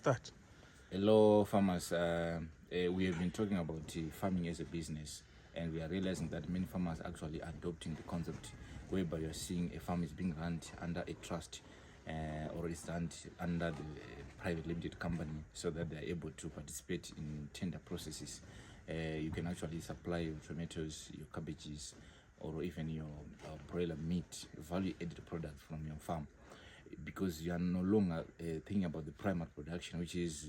Start. Hello, farmers. We have been talking about farming as a business, and we are realizing that many farmers are actually adopting the concept whereby you're seeing a farm is being run under a trust or is run under the private limited company so that they are able to participate in tender processes. You can actually supply your tomatoes, your cabbages, or even your broiler meat, value added products from your farm, because you are no longer thinking about the primary production, which is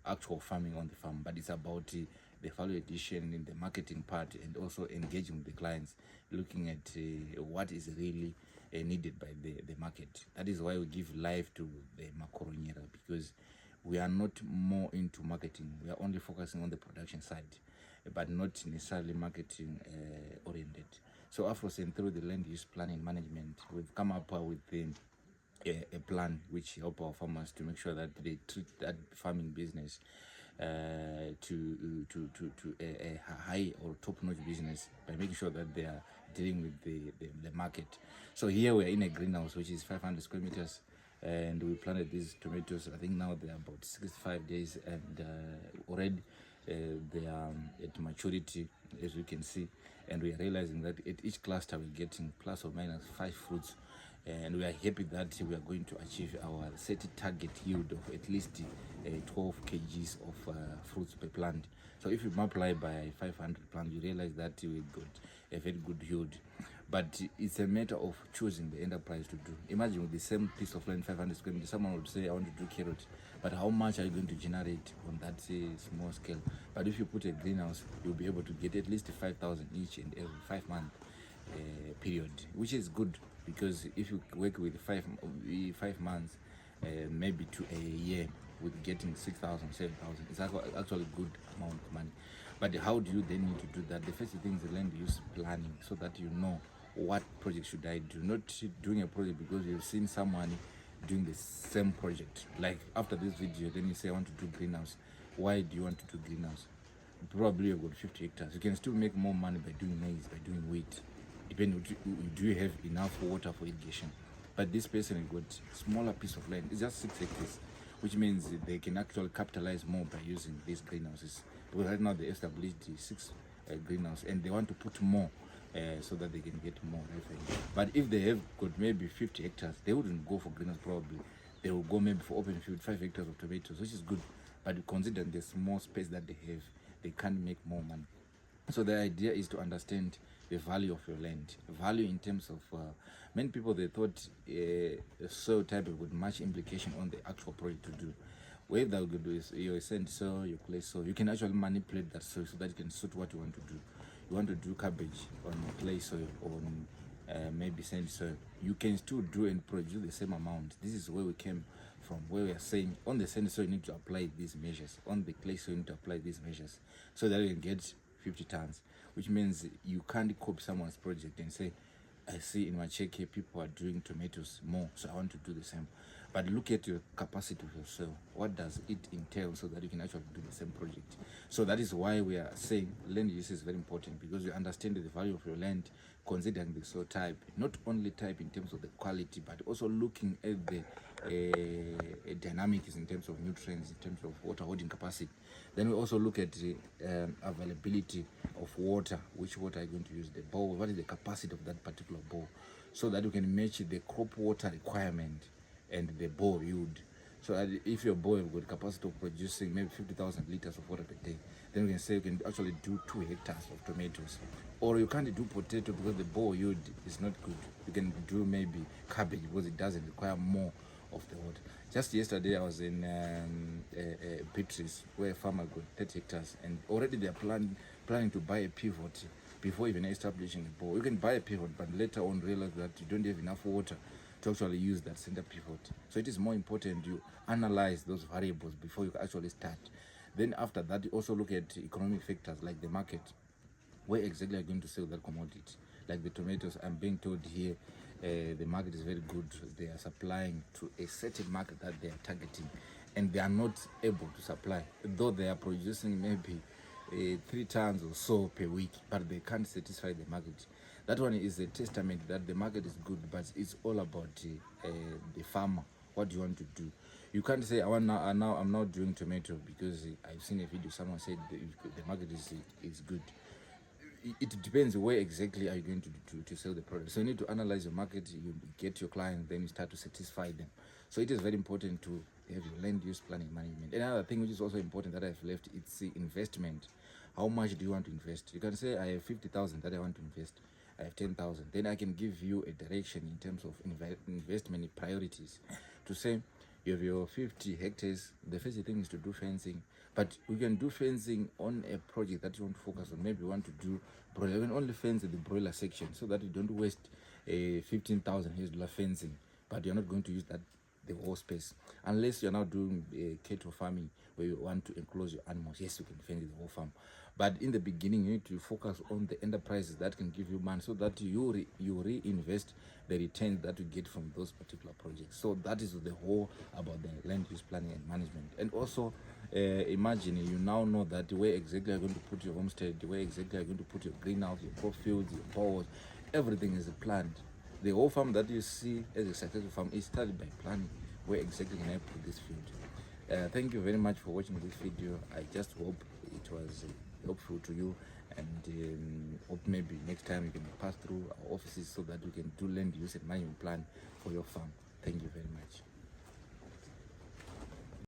actual farming on the farm, but it's about the value addition in the marketing part and also engaging with the clients, looking at what is really needed by the market. That is why we give life to the Makoronyera, because we are not more into marketing. We are only focusing on the production side, but not necessarily marketing oriented. So AfroSen, through the land use planning management, we've come up with a plan which help our farmers to make sure that they treat that farming business to a high or top-notch business by making sure that they are dealing with the market. So here we are in a greenhouse which is 500 square meters, and we planted these tomatoes. I think now they are about 65 days, and already they are at maturity, as you can see, and we are realizing that at each cluster we're getting plus or minus 5 fruits, and we are happy that we are going to achieve our set target yield of at least 12 kgs of fruits per plant. So if you multiply by 500 plants, you realize that we got a very good yield. But it's a matter of choosing the enterprise to do. Imagine with the same piece of land, 500 square meters, someone would say, I want to do carrot, but how much are you going to generate on that small scale? But if you put a greenhouse, you'll be able to get at least 5,000 each and every 5 month period, which is good, because if you work with 5 months, maybe to a year, with getting 6,000, 7,000, it's actually a good amount of money. But how do you then need to do that? The first thing is land use planning, so that you know what project should I do. Not doing a project because you've seen someone doing the same project. Like after this video, then you say I want to do greenhouse. Why do you want to do greenhouse? Probably you've got 50 hectares. You can still make more money by doing maize, by doing wheat. Depending, do you have enough water for irrigation? But this person has got smaller piece of land. It's just 6 hectares, which means they can actually capitalize more by using these greenhouses. Because right now they established the 6 greenhouse, and they want to put more so that they can get more revenue. But if they have got maybe 50 hectares, they wouldn't go for greenhouse probably. They will go maybe for open field, 5 hectares of tomatoes, which is good. But considering the small space that they have, they can't make more money. So the idea is to understand the value of your land. Value in terms of many people, they thought soil type would much implication on the actual project to do. Whether you do is your sand soil, your clay soil, you can actually manipulate that soil so that you can suit what you want to do. You want to do cabbage on clay soil, on maybe sand soil, you can still do and produce the same amount. This is where we came from, where we are saying on the sand soil you need to apply these measures, on the clay soil you need to apply these measures, so that you can get 50 tons, which means you can't copy someone's project and say, I see in Macheke people are doing tomatoes more, so I want to do the same. But look at your capacity of your soil. What does it entail so that you can actually do the same project? So that is why we are saying land use is very important, because you understand the value of your land, considering the soil type, not only type in terms of the quality, but also looking at the dynamics in terms of nutrients, in terms of water holding capacity. Then we also look at the availability of water. Which water are you going to use? The bowl, what is the capacity of that particular bowl, so that you can match the crop water requirement and the bowl yield. So that if your bowl has got capacity of producing maybe 50,000 liters of water per day, then we can say you can actually do 2 hectares of tomatoes. Or you can't do potato because the bowl yield is not good. You can do maybe cabbage because it doesn't require more of the water. Just yesterday I was in Beatrice, where a farmer got 30 hectares, and already they are planning to buy a pivot before even establishing a bowl. You can buy a pivot, but later on realize that you don't have enough water to actually use that center pivot. So it is more important you analyze those variables before you actually start. Then after that, you also look at economic factors like the market. Where exactly are you going to sell that commodity? Like the tomatoes, I'm being told here the market is very good. They are supplying to a certain market that they are targeting, and they are not able to supply, though they are producing maybe 3 tons or so per week, but they can't satisfy the market. That one is a testament that the market is good, but it's all about the farmer. What do you want to do? You can't say I'm now doing tomato because I've seen a video. Someone said the market is good. It depends where exactly are you going to sell the product. So you need to analyze your market, you get your client, then you start to satisfy them. So it is very important to have your land use planning management. Another thing which is also important that I've left, it's the investment. How much do you want to invest? You can say I have 50,000 that I want to invest. I have 10,000. Then I can give you a direction in terms of investment priorities. To say you have your 50 hectares. The first thing is to do fencing, but we can do fencing on a project that you want to focus on. Maybe you want to do broiler. You can only fence the broiler section so that you don't waste a 15,000 US dollar fencing, but you're not going to use that the whole space unless you're now doing cattle farming where you want to enclose your animals. Yes, you can fence the whole farm, but in the beginning you need to focus on the enterprises that can give you money so that you reinvest the returns that you get from those particular projects. So that is the whole about the land use planning and management. And also imagine you now know that where exactly you're going to put your homestead, where exactly you're going to put your greenhouse, your crop fields, your poles. Everything is planned. The whole farm that you see as a successful farm is started by planning. Where exactly can I put this field? Thank you very much for watching this video. I just hope it was helpful to you, and hope maybe next time you can pass through our offices so that we can do land use and management plan for your farm. Thank you very much.